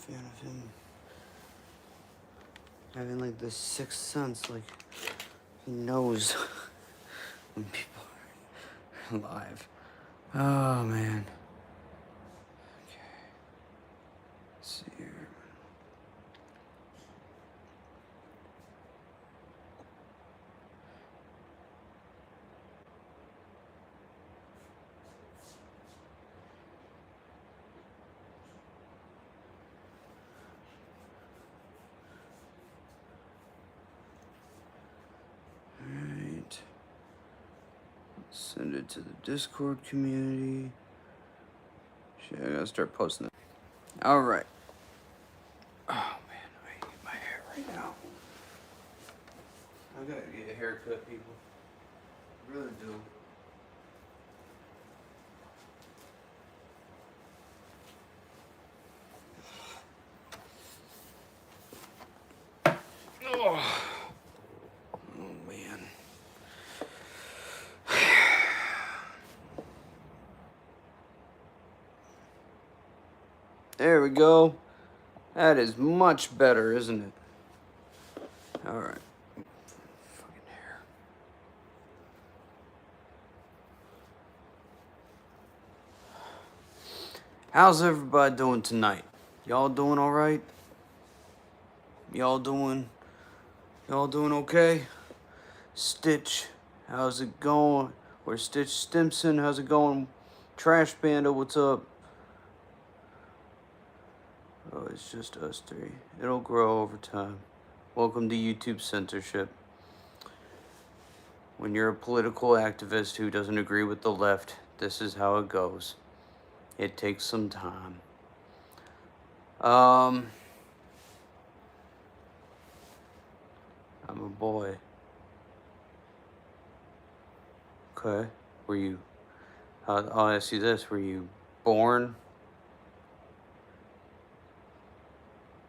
fan of him having like this sixth sense, like he knows when people are alive. Oh man. Okay. Let's see here. Alright. Send it to the Discord community. Shit, I gotta start posting it. Alright. Oh man, I hate my hair right now. I gotta get a haircut, people. I really do. Oh, man. There we go. That is much better, isn't it? Alright. Fucking hair. How's everybody doing tonight? Y'all doing alright? Y'all doing okay? Stitch, how's it going? Or Stitch Stimson, how's it going? Trash Panda, what's up? Oh, it's just us three. It'll grow over time. Welcome to YouTube censorship. When you're a political activist who doesn't agree with the left, this is how it goes. It takes some time. I'm a boy. Okay. Were you... I'll ask you this. Were you born?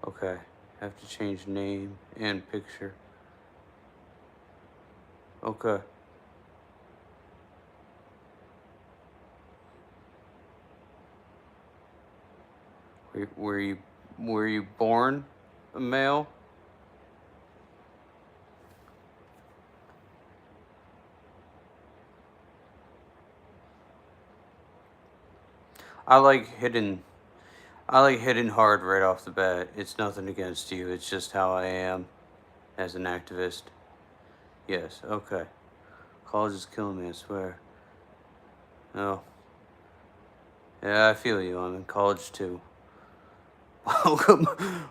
Okay. Have to change name and picture. Okay. Were you born a male? I like hitting hard right off the bat. It's nothing against you. It's just how I am as an activist. Yes, okay. College is killing me, I swear. Oh. Yeah, I feel you. I'm in college too.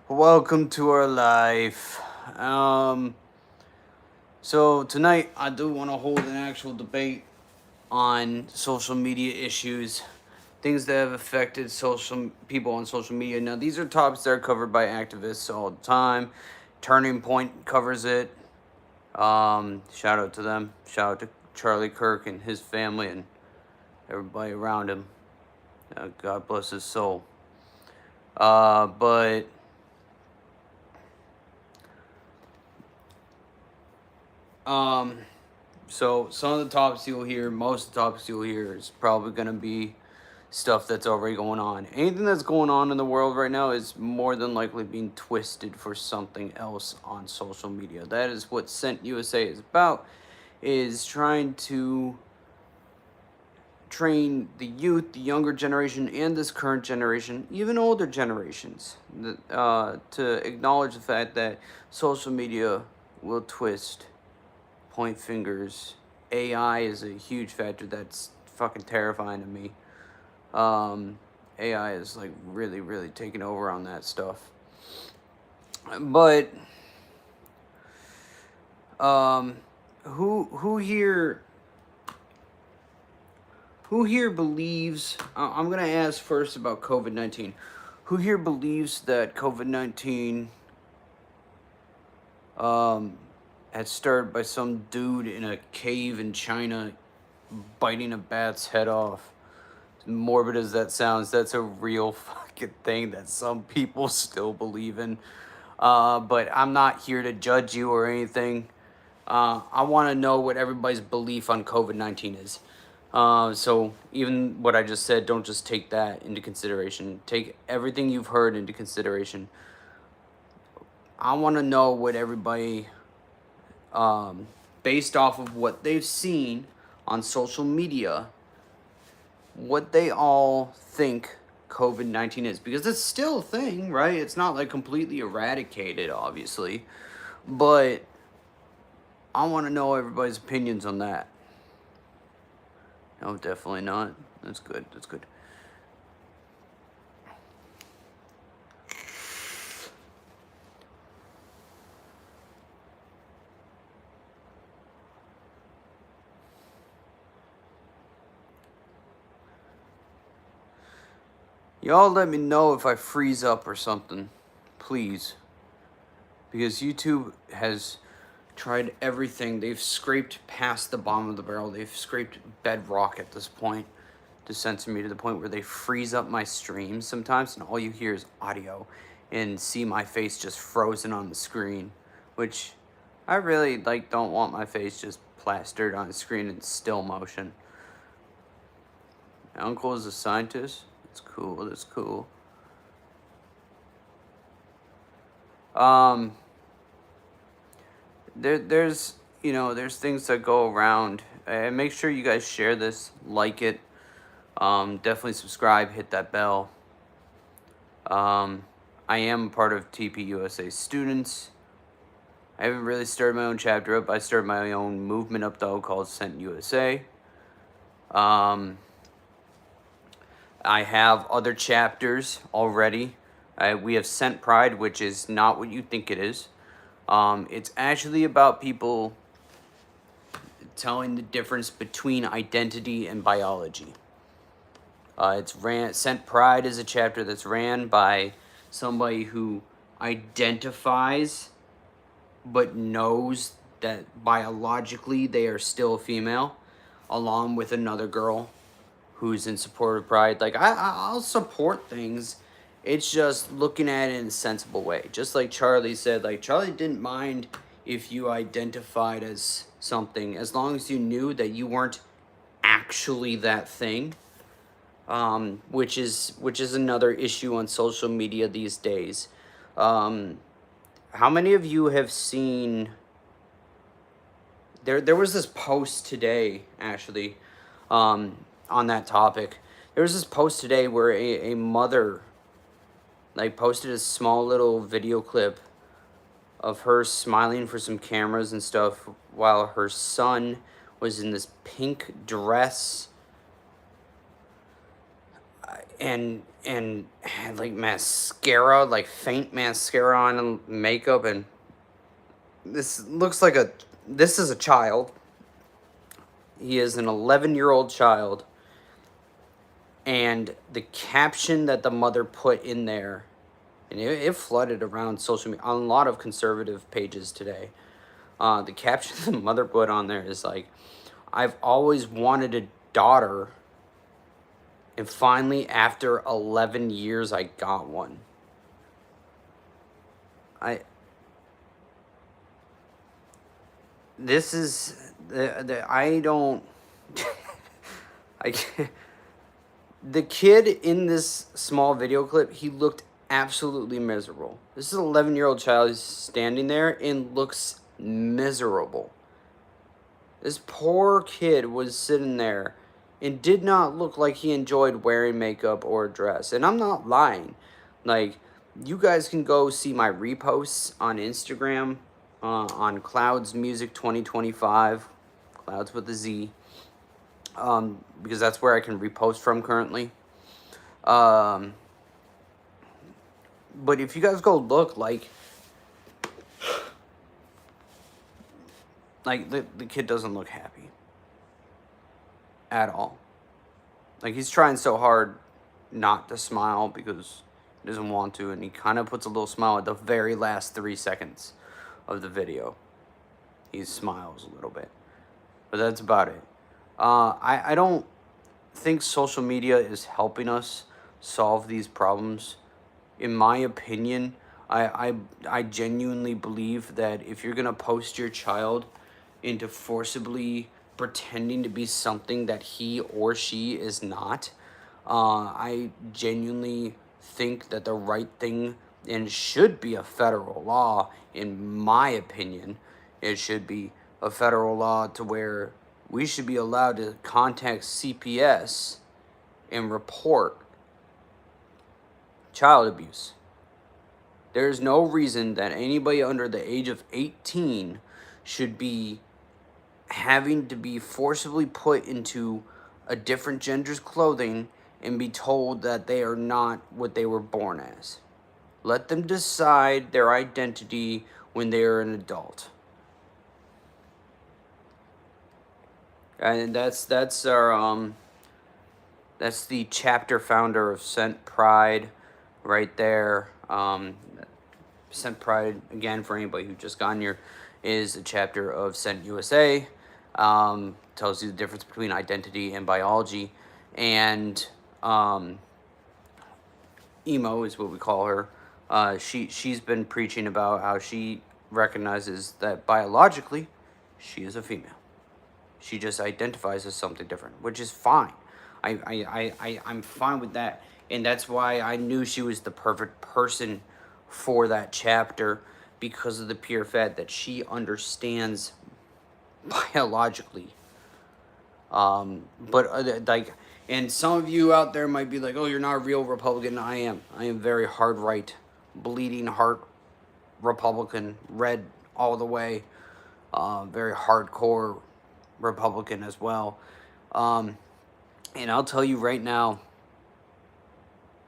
Welcome to our life. So tonight I do want to hold an actual debate on social media issues, things that have affected people on social media. Now, these are topics that are covered by activists all the time. Turning Point covers it. Shout out to them. Shout out to Charlie Kirk and his family and everybody around him. God bless his soul. So some of the topics you'll hear, most of the topics you'll hear is probably going to be stuff that's already going on. Anything that's going on in the world right now is more than likely being twisted for something else on social media. That is what Scent USA is about, is trying to train the youth, the younger generation, and this current generation, even older generations, to acknowledge the fact that social media will twist, point fingers. AI is a huge factor that's fucking terrifying to me. AI is like really, really taking over on that stuff. But who here believes? I'm gonna ask first about COVID-19. Who here believes that COVID-19 had started by some dude in a cave in China biting a bat's head off? As morbid as that sounds, that's a real fucking thing that some people still believe in. But I'm not here to judge you or anything. I want to know what everybody's belief on COVID-19 is. So even what I just said, don't just take that into consideration. Take everything you've heard into consideration. I want to know what everybody, based off of what they've seen on social media, what they all think COVID-19 is. Because it's still a thing, right? It's not like completely eradicated, obviously. But I want to know everybody's opinions on that. No, definitely not. That's good. That's good. Y'all let me know if I freeze up or something, please. Because YouTube has tried everything. They've scraped past the bottom of the barrel. They've scraped bedrock at this point to censor me, to the point where they freeze up my streams sometimes, and all you hear is audio and see my face just frozen on the screen, which I really don't want my face just plastered on the screen in still motion. My uncle is a scientist. That's cool. That's cool. There's there's things that go around. And make sure you guys share this, like it. Definitely subscribe, hit that bell. I am part of TPUSA Students. I haven't really started my own chapter up. I started my own movement up though, called Sent USA. I have other chapters already. We have Sent Pride, which is not what you think it is. It's actually about people telling the difference between identity and biology. Sent Pride is a chapter that's ran by somebody who identifies but knows that biologically they are still a female, along with another girl who's in support of Pride. I'll support things. It's just looking at it in a sensible way. Just like Charlie said, Charlie didn't mind if you identified as something, as long as you knew that you weren't actually that thing. Which is another issue on social media these days. How many of you have seen? There was this post today, actually, on that topic. There was this post today where a mother posted a small little video clip of her smiling for some cameras and stuff while her son was in this pink dress and had mascara, faint mascara on and makeup, and this is a child. He is an 11-year-old child, and the caption that the mother put in there, and it flooded around social media on a lot of conservative pages today. The caption the mother put on there is "I've always wanted a daughter, and finally, after 11 years, I got one." This is I don't I can't. The kid in this small video clip, he looked absolutely miserable. This is an 11-year-old child who's standing there and looks miserable. This poor kid was sitting there and did not look like he enjoyed wearing makeup or a dress. And I'm not lying. You guys can go see my reposts on Instagram, on Clouds Music 2025, Clouds with a Z, because that's where I can repost from currently. But if you guys go look, the kid doesn't look happy at all. He's trying so hard not to smile because he doesn't want to, and he kind of puts a little smile at the very last 3 seconds of the video. He smiles a little bit, but that's about it. I don't think social media is helping us solve these problems. In my opinion, I genuinely believe that if you're gonna post your child into forcibly pretending to be something that he or she is not. I genuinely think that the right thing and should be a federal law, in my opinion. It should be a federal law to where we should be allowed to contact CPS and report child abuse. There's no reason that anybody under the age of 18 should be having to be forcibly put into a different gender's clothing and be told that they are not what they were born as. Let them decide their identity when they are an adult. And that's our that's the chapter founder of Scent Pride right there. Scent Pride, again, for anybody who just got here, is a chapter of Scent USA. Tells you the difference between identity and biology. And Emo is what we call her. She's been preaching about how she recognizes that biologically she is a female. She just identifies as something different, which is fine. I'm fine with that. And that's why I knew she was the perfect person for that chapter, because of the pure fact that she understands biologically. And some of you out there might be like, oh, you're not a real Republican. I am. I am very hard right, bleeding heart Republican, red all the way. Very hardcore Republican as well. And I'll tell you right now,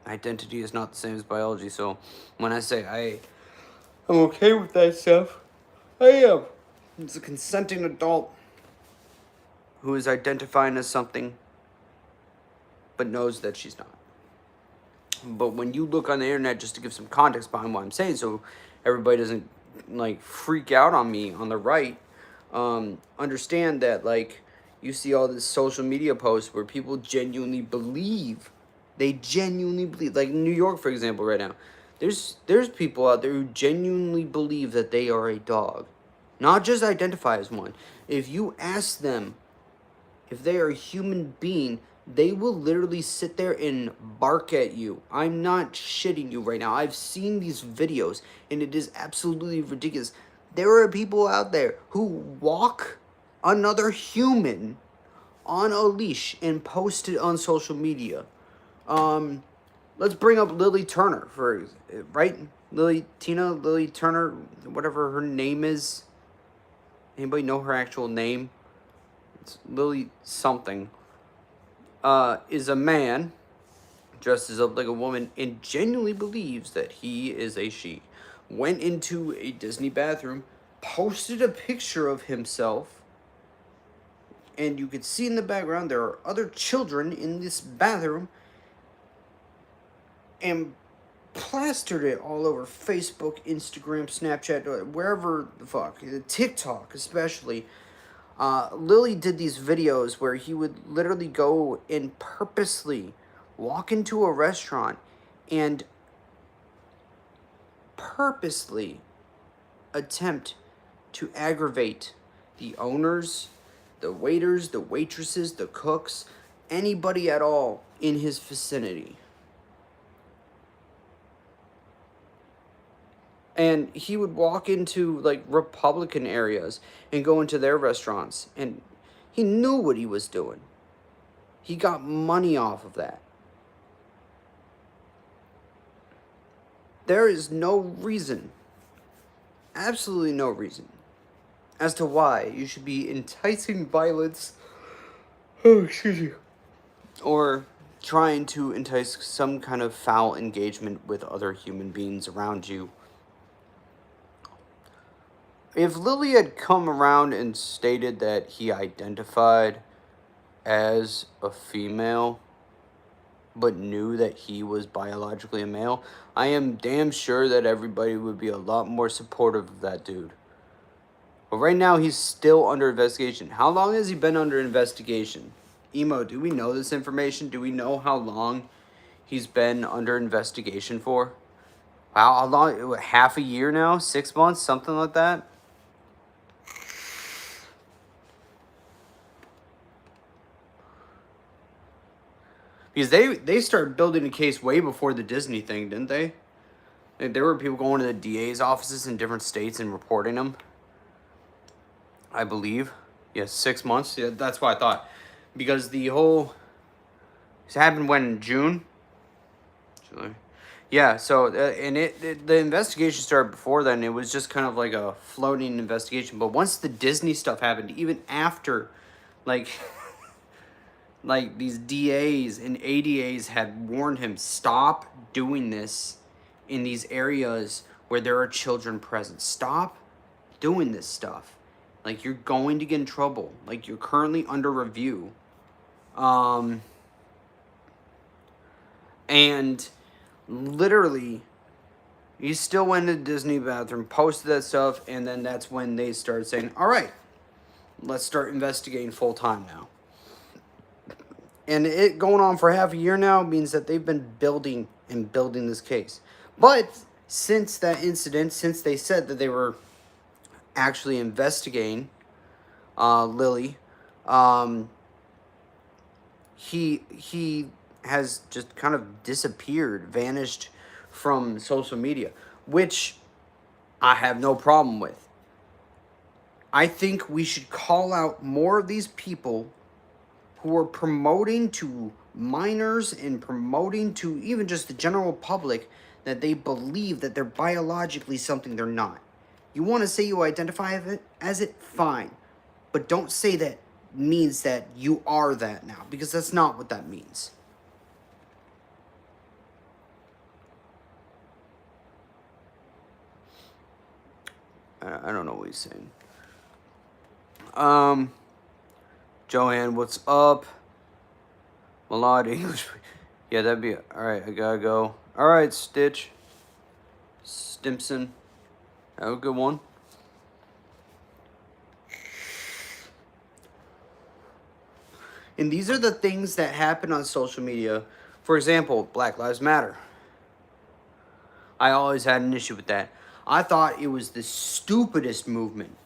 identity is not the same as biology. So when I say I'm okay with that stuff, I am. It's a consenting adult who is identifying as something but knows that she's not. But when you look on the internet, just to give some context behind what I'm saying, so everybody doesn't like freak out on me on the right, understand that like you see all this social media posts where people genuinely believe, like New York, for example, right now, there's people out there who genuinely believe that they are a dog, not just identify as one. If you ask them if they are a human being, they will literally sit there and bark at you. I'm not shitting you right now. I've seen these videos, and it is absolutely ridiculous. There are people out there who walk another human on a leash and post it on social media. Let's bring up Lily Turner, right? Lily Turner, whatever her name is. Anybody know her actual name? It's Lily something. Is a man dresses up like a woman and genuinely believes that he is a she. Went into a Disney bathroom, posted a picture of himself, and you could see in the background there are other children in this bathroom, and plastered it all over Facebook, Instagram, Snapchat, wherever the fuck, TikTok especially. Lily did these videos where he would literally go and purposely walk into a restaurant and purposely attempt to aggravate the owners, the waiters, the waitresses, the cooks, anybody at all in his vicinity. And he would walk into like Republican areas and go into their restaurants, and he knew what he was doing. He got money off of that. There is no reason, absolutely no reason, as to why you should be enticing violence, or trying to entice some kind of foul engagement with other human beings around you. If Lily had come around and stated that he identified as a female, but knew that he was biologically a male, I am damn sure that everybody would be a lot more supportive of that dude. But right now, he's still under investigation. How long has he been under investigation? Emo, do we know this information? Do we know how long he's been under investigation for? Wow, how long? Half a year now? 6 months? Something like that? Because they started building a case way before the Disney thing, didn't they? Like, there were people going to the DA's offices in different states and reporting them. I believe. Yes, 6 months. Yeah, that's what I thought. Because the whole... This happened when? In June? July. Yeah, so, the investigation started before then. It was just kind of like a floating investigation. But once the Disney stuff happened, even after, like... like, these DAs and ADAs had warned him, stop doing this in these areas where there are children present. Stop doing this stuff. Like, you're going to get in trouble. Like, you're currently under review. And literally, he still went to the Disney bathroom, posted that stuff, and then that's when they started saying, all right, let's start investigating full time now. And it going on for half a year now means that they've been building and building this case. But since that incident, since they said that they were actually investigating Lily, he has just kind of disappeared, vanished from social media, which I have no problem with. I think we should call out more of these people who are promoting to minors and promoting to even just the general public that they believe that they're biologically something they're not. You want to say you identify as it, fine. But don't say that means that you are that now, because that's not what that means. I don't know what he's saying. Joanne, what's up? Malad English. Yeah, that'd be... Alright, I gotta go. Alright, Stitch. Stimpson. Have a good one. And these are the things that happen on social media. For example, Black Lives Matter. I always had an issue with that. I thought it was the stupidest movement.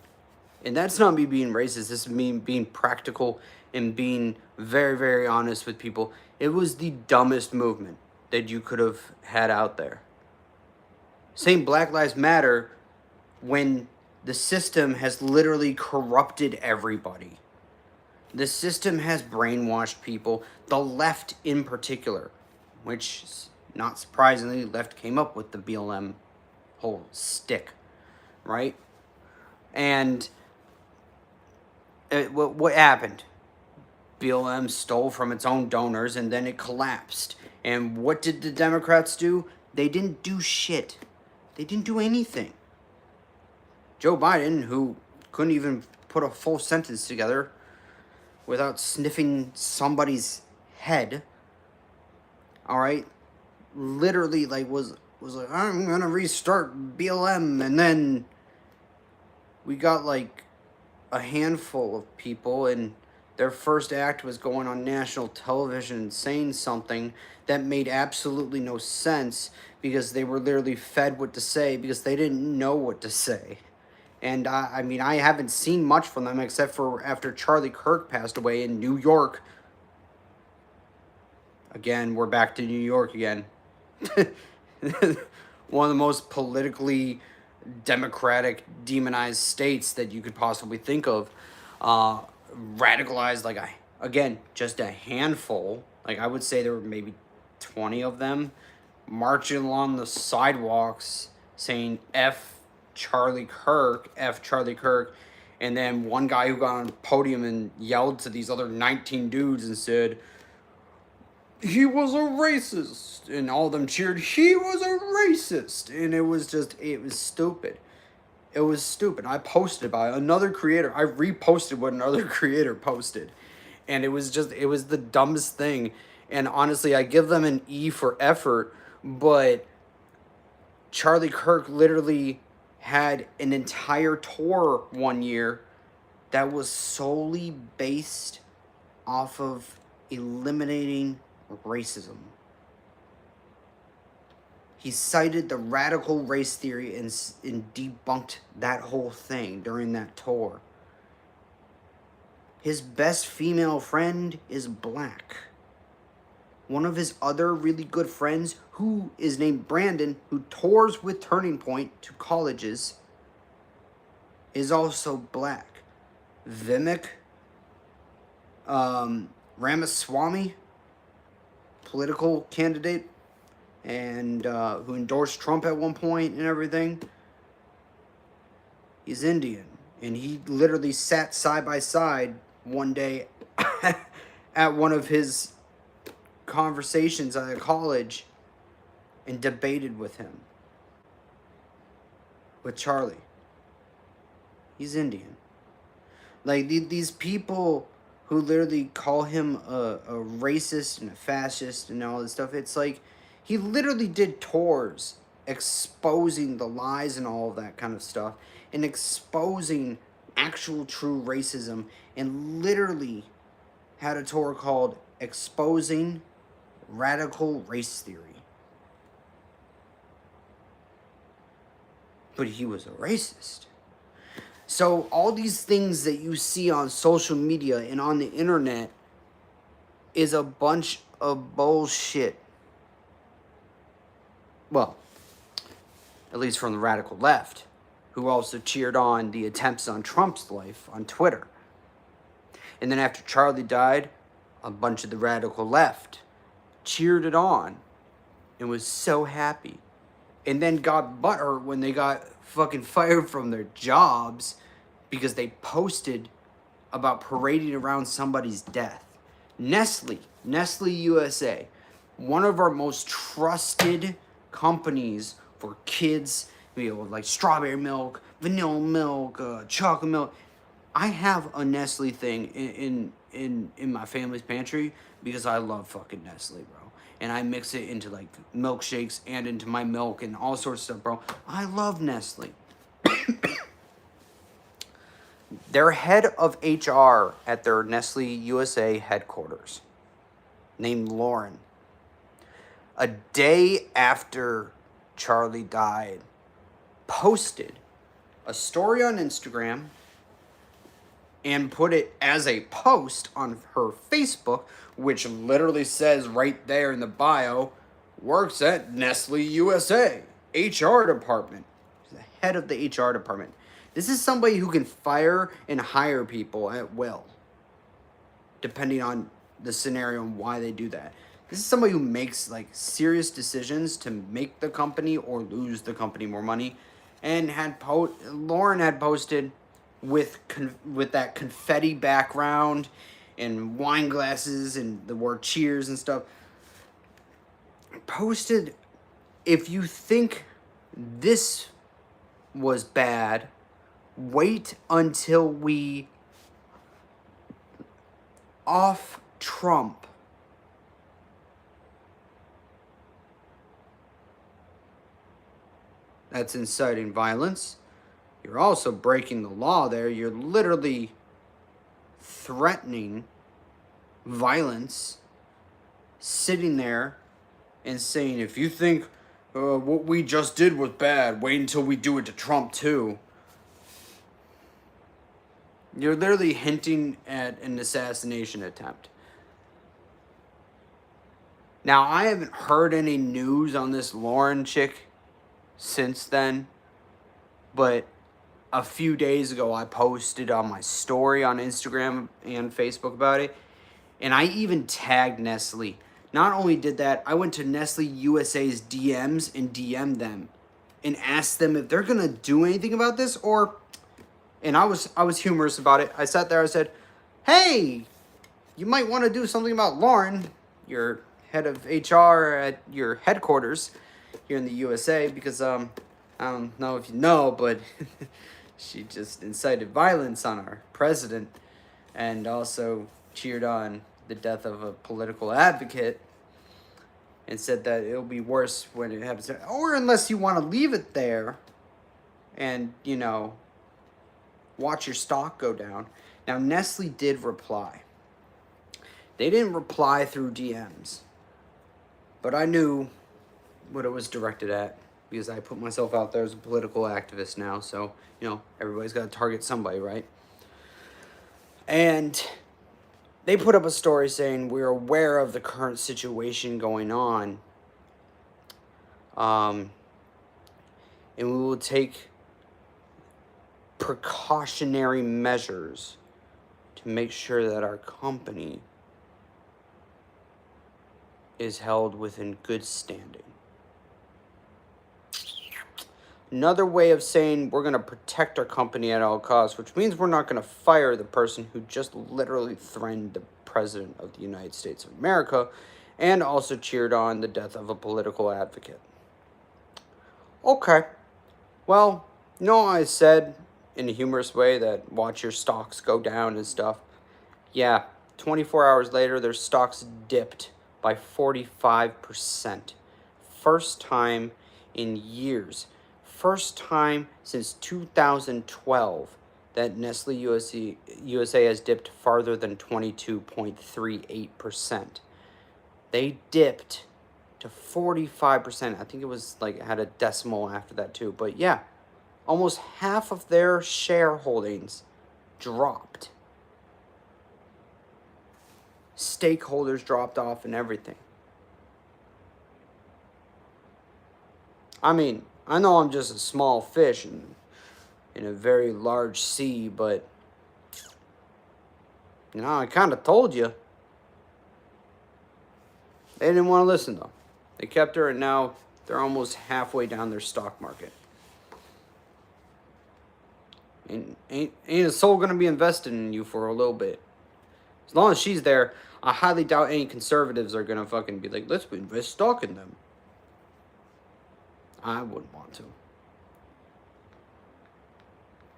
And that's not me being racist. This is me being practical and being very, very honest with people. It was the dumbest movement that you could have had out there. Saying Black Lives Matter when the system has literally corrupted everybody. The system has brainwashed people, the left in particular, which, not surprisingly, left came up with the BLM whole stick, right? And what happened? BLM stole from its own donors, and then it collapsed. And what did the Democrats do? They didn't do shit. They didn't do anything. Joe Biden, who couldn't even put a full sentence together without sniffing somebody's head, all right, literally was like, I'm gonna restart BLM, and then we got like a handful of people, and their first act was going on national television and saying something that made absolutely no sense because they were literally fed what to say because they didn't know what to say. And I mean, I haven't seen much from them except for after Charlie Kirk passed away in New York. Again, we're back to New York again. One of the most politically democratic, demonized states that you could possibly think of. Radicalized, again, just a handful. Like, I would say there were maybe 20 of them marching along the sidewalks saying F Charlie Kirk, and then one guy who got on a podium and yelled to these other 19 dudes and said, he was a racist, and all of them cheered, he was a racist, and it was stupid. It was stupid. I posted about it. Another creator, I reposted what another creator posted, and it was the dumbest thing, and honestly, I give them an E for effort, but Charlie Kirk literally had an entire tour one year that was solely based off of eliminating racism. He cited the radical race theory and debunked that whole thing during that tour. His best female friend is black. one of his other really good friends, who is named Brandon, who tours with Turning Point to colleges, is also black. Vivek Ramaswamy, political candidate, and who endorsed Trump at one point and everything, he's Indian. And he literally sat side by side one day at one of his conversations at college and debated with him. With Charlie. He's Indian. Like, these people who literally call him a racist and a fascist and all this stuff, it's like, he literally did tours exposing the lies and all of that kind of stuff, and exposing actual true racism, and literally had a tour called Exposing Radical Race Theory. But he was a racist. So all these things that you see on social media and on the internet is a bunch of bullshit. Well, at least from the radical left, who also cheered on the attempts on Trump's life on Twitter. And then after Charlie died, a bunch of the radical left cheered it on and was so happy. And then got butthurt when they got fucking fired from their jobs because they posted about parading around somebody's death. Nestle USA, one of our most trusted companies for kids, like strawberry milk, vanilla milk, chocolate milk. I have a Nestle thing in my family's pantry because I love fucking Nestle, bro. And I mix it into like milkshakes and into my milk and all sorts of stuff, bro. I love Nestle. Their head of HR at their Nestle USA headquarters, named Lauren, a day after Charlie died, posted a story on Instagram and put it as a post on her Facebook, which literally says right there in the bio, works at Nestle USA, HR department. She's the head of the HR department. This is somebody who can fire and hire people at will, depending on the scenario and why they do that. This is somebody who makes like serious decisions to make the company or lose the company more money. And Lauren had posted with that confetti background and wine glasses and the word cheers and stuff. Posted, if you think this was bad, wait until we off Trump. That's inciting violence. You're also breaking the law there. You're literally threatening violence, sitting there and saying, if you think what we just did was bad, wait until we do it to Trump too. You're literally hinting at an assassination attempt. Now, I haven't heard any news on this Lauren chick since then, but a few days ago I posted on my story on Instagram and Facebook about it, and I even tagged Nestle. Not only did that, I went to Nestle USA's DMs and DM'd them and asked them if they're gonna do anything about this, and I was humorous about it. I sat there, I said, hey, you might want to do something about Lauren, your head of HR at your headquarters here in the USA, because I don't know if you know, but she just incited violence on our president and also cheered on the death of a political advocate and said that it'll be worse when it happens. Or unless you want to leave it there and, watch your stock go down. Now, Nestle did reply. They didn't reply through DMs, but I knew what it was directed at because I put myself out there as a political activist now. So, everybody's got to target somebody, right? And they put up a story saying we're aware of the current situation going on, and we will take precautionary measures to make sure that our company is held within good standing. Another way of saying we're going to protect our company at all costs, which means we're not going to fire the person who just literally threatened the President of the United States of America and also cheered on the death of a political advocate. Okay. Well, I said in a humorous way that watch your stocks go down and stuff. Yeah, 24 hours later, their stocks dipped by 45%. First time in years. First time since 2012 that Nestle USA has dipped farther than 22.38%. They dipped to 45%. I think it was like had a decimal after that too. But yeah, almost half of their shareholdings dropped. Stakeholders dropped off and everything. I mean, I know I'm just a small fish in a very large sea, but I kind of told you. They didn't want to listen though. They kept her, and now they're almost halfway down their stock market. Ain't a soul gonna be invested in you for a little bit. As long as she's there, I highly doubt any conservatives are gonna fucking be like, let's invest stock in them. I wouldn't want to.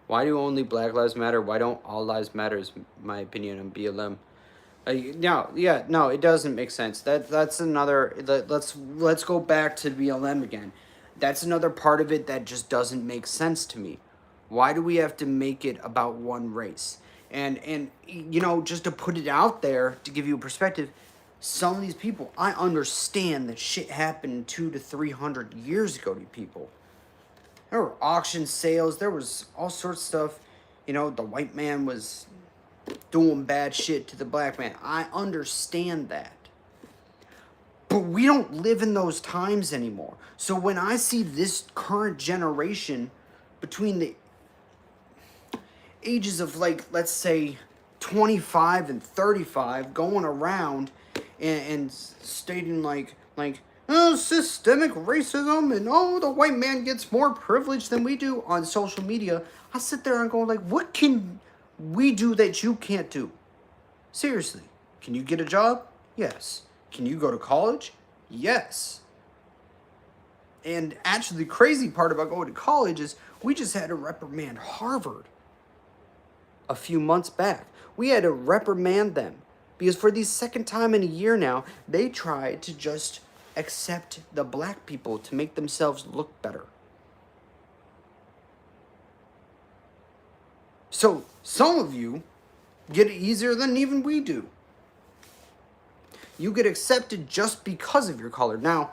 Why do only Black Lives Matter? Why don't all lives matter? Is my opinion on BLM. No, it doesn't make sense. That's another. Let's go back to BLM again. That's another part of it that just doesn't make sense to me. Why do we have to make it about one race? And just to put it out there to give you a perspective, some of these people, I understand that shit happened 200 to 300 years ago to people. There were auction sales. There was all sorts of stuff. The white man was doing bad shit to the black man. I understand that. But we don't live in those times anymore. So when I see this current generation between the ages of, like, let's say 25 and 35 going around and stating like systemic racism and the white man gets more privilege than we do on social media, I sit there and go like, what can we do that you can't do? Seriously, can you get a job? Yes. Can you go to college? Yes. And actually, the crazy part about going to college is we just had to reprimand Harvard a few months back. We had to reprimand them because for the second time in a year now, they tried to just accept the black people to make themselves look better. So some of you get it easier than even we do. You get accepted just because of your color. Now,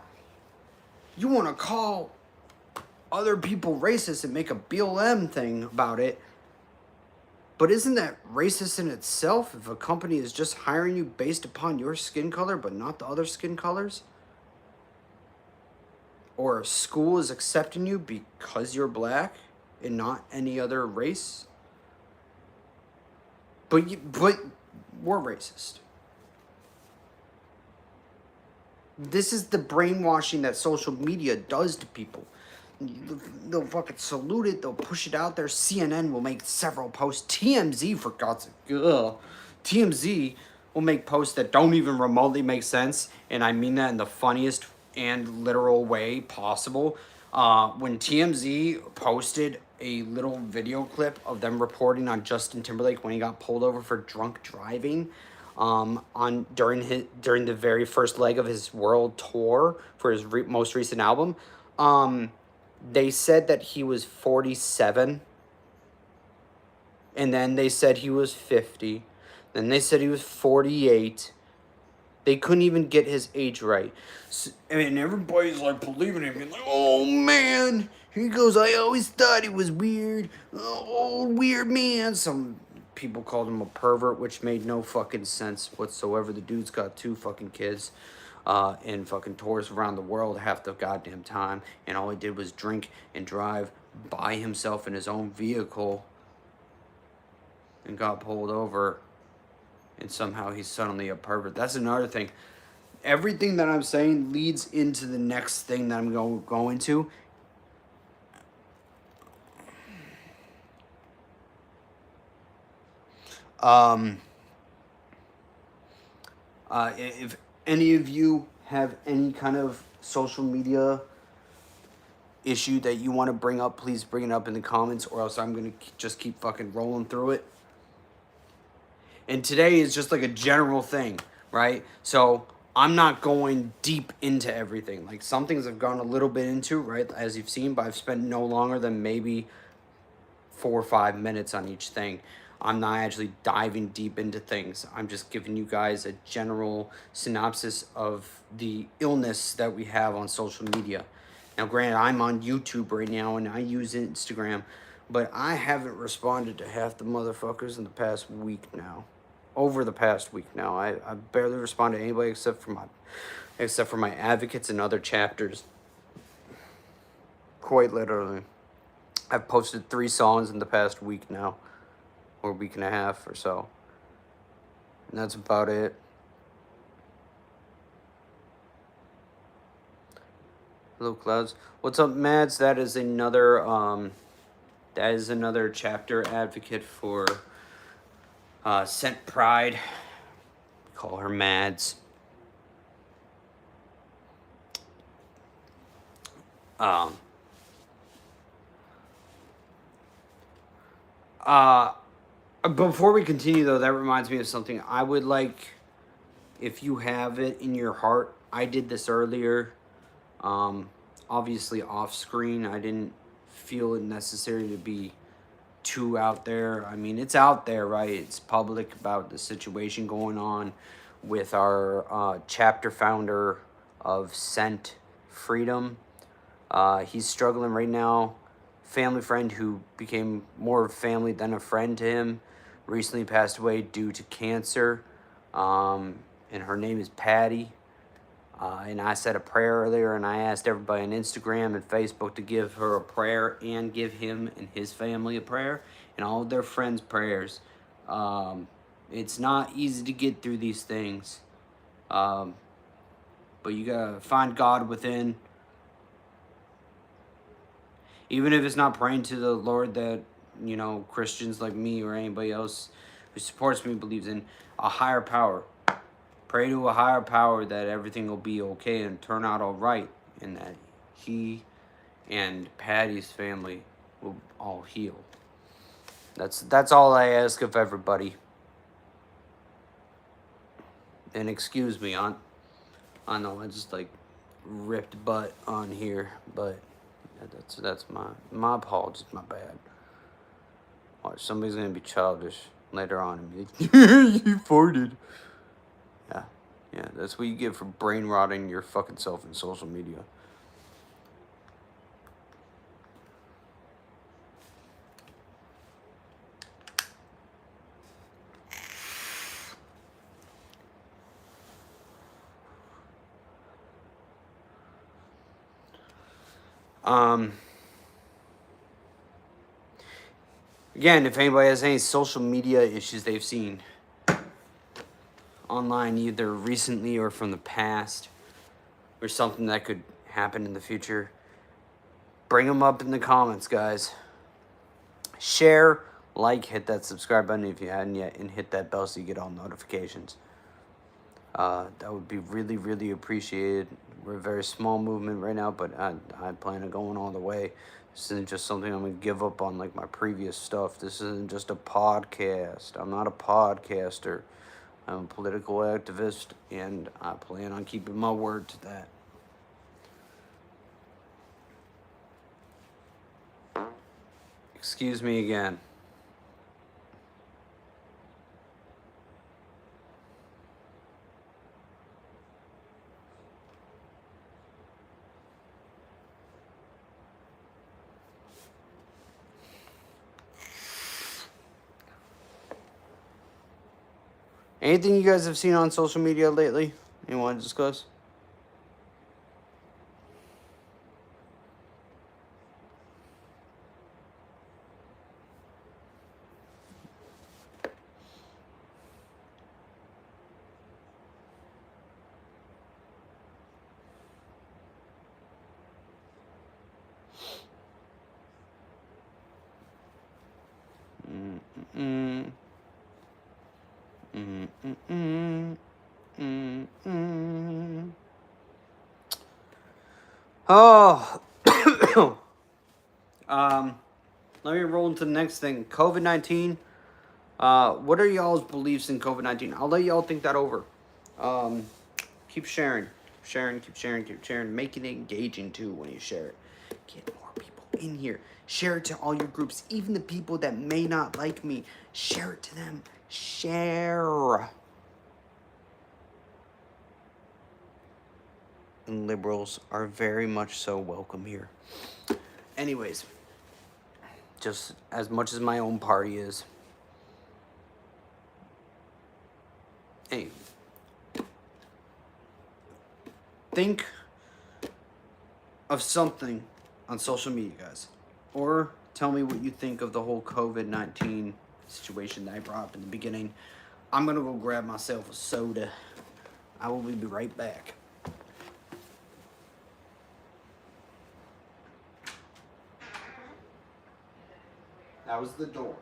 you want to call other people racist and make a BLM thing about it, but isn't that racist in itself if a company is just hiring you based upon your skin color but not the other skin colors? Or a school is accepting you because you're black and not any other race? But we're racist. This is the brainwashing that social media does to people. They'll fucking salute it. They'll push it out there. CNN will make several posts. TMZ, for God's sake. TMZ will make posts that don't even remotely make sense. And I mean that in the funniest and literal way possible. When TMZ posted a little video clip of them reporting on Justin Timberlake when he got pulled over for drunk driving during the very first leg of his world tour for his most recent album, they said that he was 47, and then they said he was 50, then they said he was 48. They couldn't even get his age right. So, everybody's like believing him. Like, oh man, he goes, I always thought he was weird. Oh, weird man. Some people called him a pervert, which made no fucking sense whatsoever. The dude's got 2 fucking kids, and fucking tours around the world half the goddamn time, and all he did was drink and drive by himself in his own vehicle and got pulled over, and somehow he's suddenly a pervert. That's another thing. Everything that I'm saying leads into the next thing that I'm going to go into. If any of you have any kind of social media issue that you want to bring up, please bring it up in the comments, or else I'm going to just keep fucking rolling through it. And today is just like a general thing, right? So I'm not going deep into everything. Like, some things I've gone a little bit into, right, as you've seen, but I've spent no longer than maybe 4 or 5 minutes on each thing. I'm not actually diving deep into things. I'm just giving you guys a general synopsis of the illness that we have on social media. Now, granted, I'm on YouTube right now and I use Instagram, but I haven't responded to half the motherfuckers in the past week now. Over the past week now. I barely respond to anybody except for my advocates and other chapters. Quite literally. I've posted 3 songs in the past week now, or week and a half or so. And that's about it. Hello, Clouds. What's up, Mads? That is another chapter advocate for Scent Pride. We call her Mads. Before we continue, though, that reminds me of something. I would like, if you have it in your heart, I did this earlier, obviously off screen. I didn't feel it necessary to be too out there. I mean, it's out there, right? It's public about the situation going on with our chapter founder of Scent Freedom. He's struggling right now. Family friend who became more of family than a friend to him recently passed away due to cancer, and her name is Patty. And I said a prayer earlier, and I asked everybody on Instagram and Facebook to give her a prayer and give him and his family a prayer and all of their friends' prayers. It's not easy to get through these things, but you gotta find God within. Even if it's not praying to the Lord that, you know, Christians like me or anybody else who supports me believes in, a higher power. Pray to a higher power that everything will be okay and turn out all right, and that he and Patty's family will all heal. That's all I ask of everybody. And excuse me, I know I just like ripped butt on here, but that's my apologies, my bad. Watch, somebody's gonna be childish later on and be like, you farted. Yeah, that's what you get for brain rotting your fucking self in social media. Again, if anybody has any social media issues they've seen online, either recently or from the past, or something that could happen in the future, bring them up in the comments, guys. Share, like, hit that subscribe button if you hadn't yet, and hit that bell so you get all notifications. That would be really, really appreciated. We're a very small movement right now, but I plan on going all the way. This isn't just something I'm going to give up on like my previous stuff. This isn't just a podcast. I'm not a podcaster. I'm a political activist, and I plan on keeping my word to that. Excuse me again. Anything you guys have seen on social media lately you want to discuss? Mm-mm. Mm-mm. Mm-mm. Oh, let me roll into the next thing. COVID-19. What are y'all's beliefs in COVID-19? I'll let y'all think that over. Um, keep sharing, keep sharing, keep sharing. Make it engaging too when you share it. Get more people in here. Share it to all your groups, even the people that may not like me. Share it to them. Share. And liberals are very much so welcome here. Anyways, just as much as my own party is. Hey, think of something on social media, guys. Or tell me what you think of the whole COVID-19 situation that I brought up in the beginning. I'm going to go grab myself a soda. I will be right back. That was the door.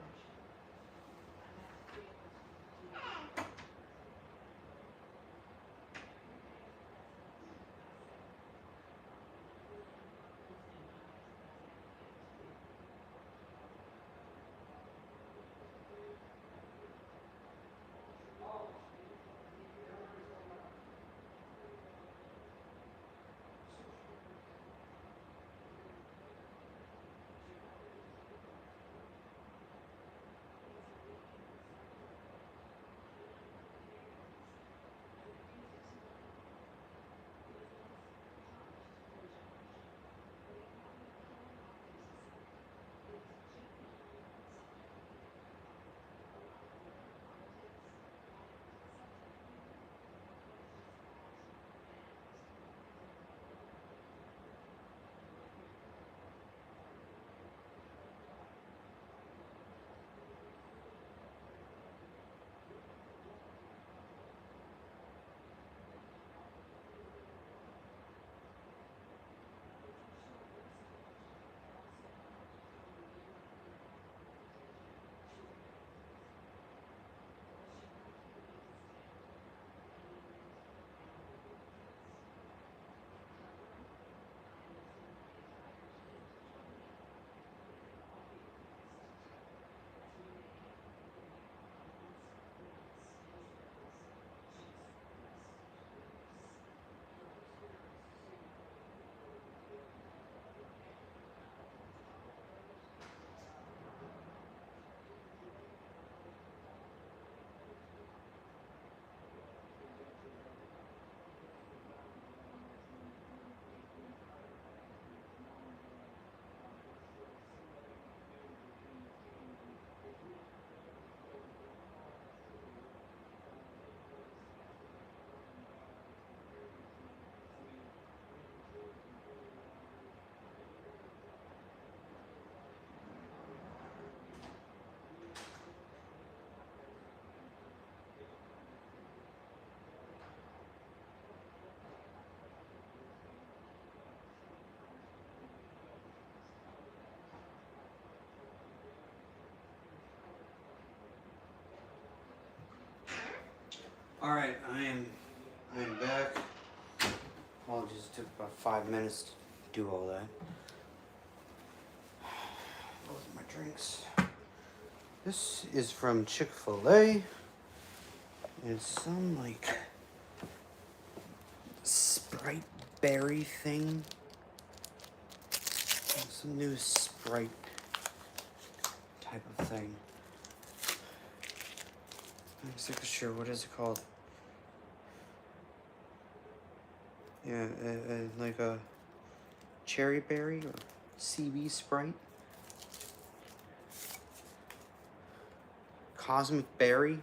All right, I am back. Apologies, it took about 5 minutes to do all that. Those are my drinks. This is from Chick-fil-A. It's some like Sprite berry thing. Some new Sprite type of thing. I'm not exactly sure. What is it called? Yeah, like a cherry berry or CB Sprite. Cosmic berry.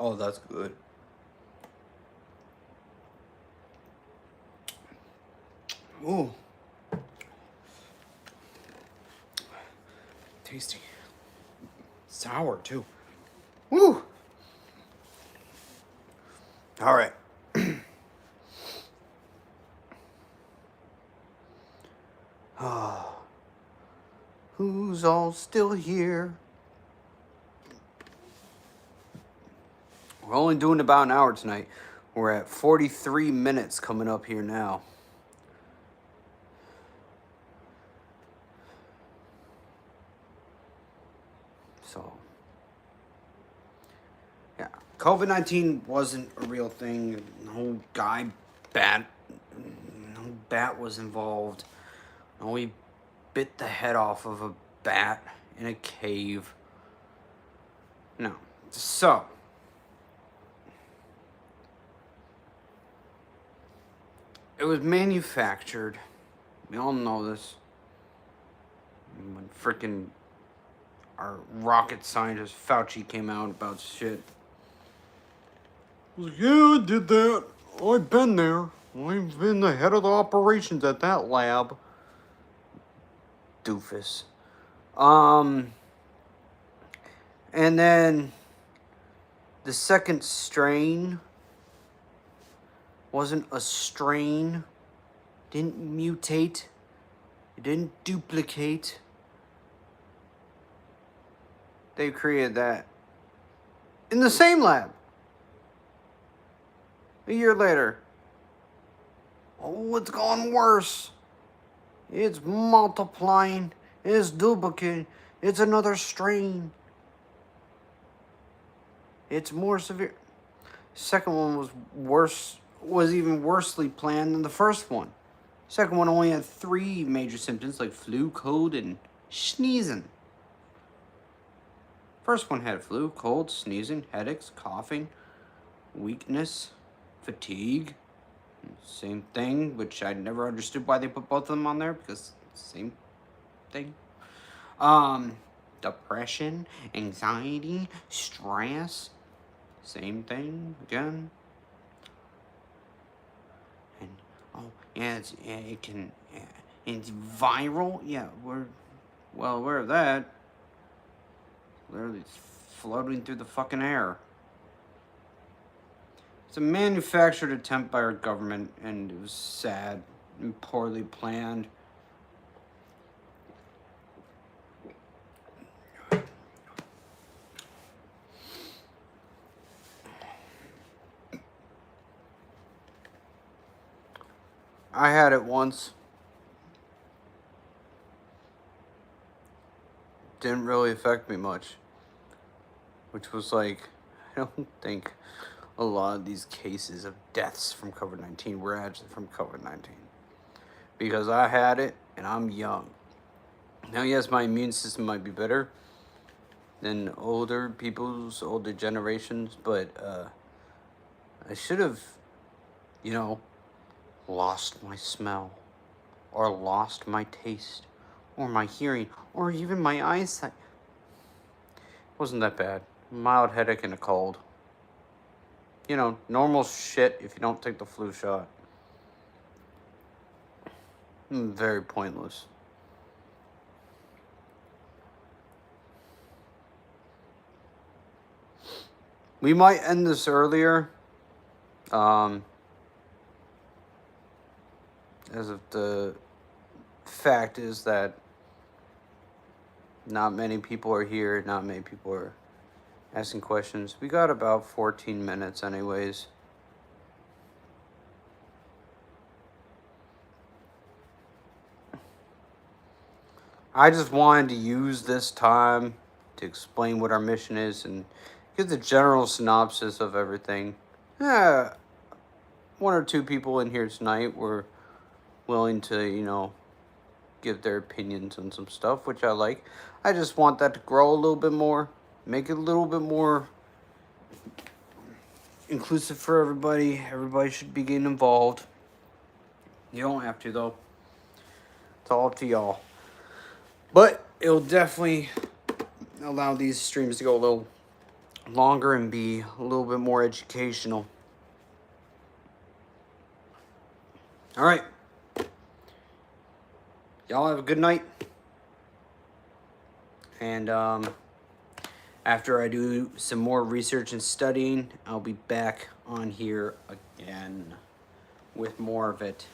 Oh, that's good. Ooh. Tasty. Sour, too. Woo! All right. Who's all still here? We're only doing about an hour tonight. We're at 43 minutes coming up here now. So, yeah. COVID-19 wasn't a real thing. No bat was involved. No, we bit the head off of a bat in a cave. No. So, it was manufactured. We all know this. When freaking our rocket scientist Fauci came out about shit. I was like, yeah, I did that. I've been there. I've been the head of the operations at that lab. Doofus. And then the second strain wasn't a strain. Didn't mutate. It didn't duplicate. They created that in the same lab. A year later. Oh, it's gone worse. It's multiplying. It's duplicating. It's another strain. It's more severe. Second one was worse. Was even worsely planned than the first one. Second one only had 3 major symptoms like flu, cold, and sneezing. First one had flu, cold, sneezing, headaches, coughing, weakness, fatigue. Same thing, which I never understood why they put both of them on there, because same thing. Depression, anxiety, stress, same thing again. And it's viral. Yeah, we're aware of that. Literally floating through the fucking air. It's a manufactured attempt by our government, and it was sad and poorly planned. I had it once. Didn't really affect me much. Which was like, I don't think a lot of these cases of deaths from COVID-19 were actually from COVID-19. Because I had it, and I'm young. Now, yes, my immune system might be better than older generations, but I should have, lost my smell, or lost my taste, or my hearing, or even my eyesight. Wasn't that bad. Mild headache and a cold. Normal shit if you don't take the flu shot. Very pointless. We might end this earlier. As of the fact is that not many people are here, not many people are asking questions. We got about 14 minutes anyways. I just wanted to use this time to explain what our mission is and give the general synopsis of everything. Yeah, 1 or 2 people in here tonight were willing to, give their opinions on some stuff, which I like. I just want that to grow a little bit more, make it a little bit more inclusive for everybody. Everybody should be getting involved. You don't have to, though. It's all up to y'all. But it'll definitely allow these streams to go a little longer and be a little bit more educational. All right. Y'all have a good night. And after I do some more research and studying, I'll be back on here again with more of it.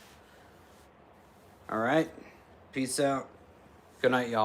All right. Peace out. Good night, y'all.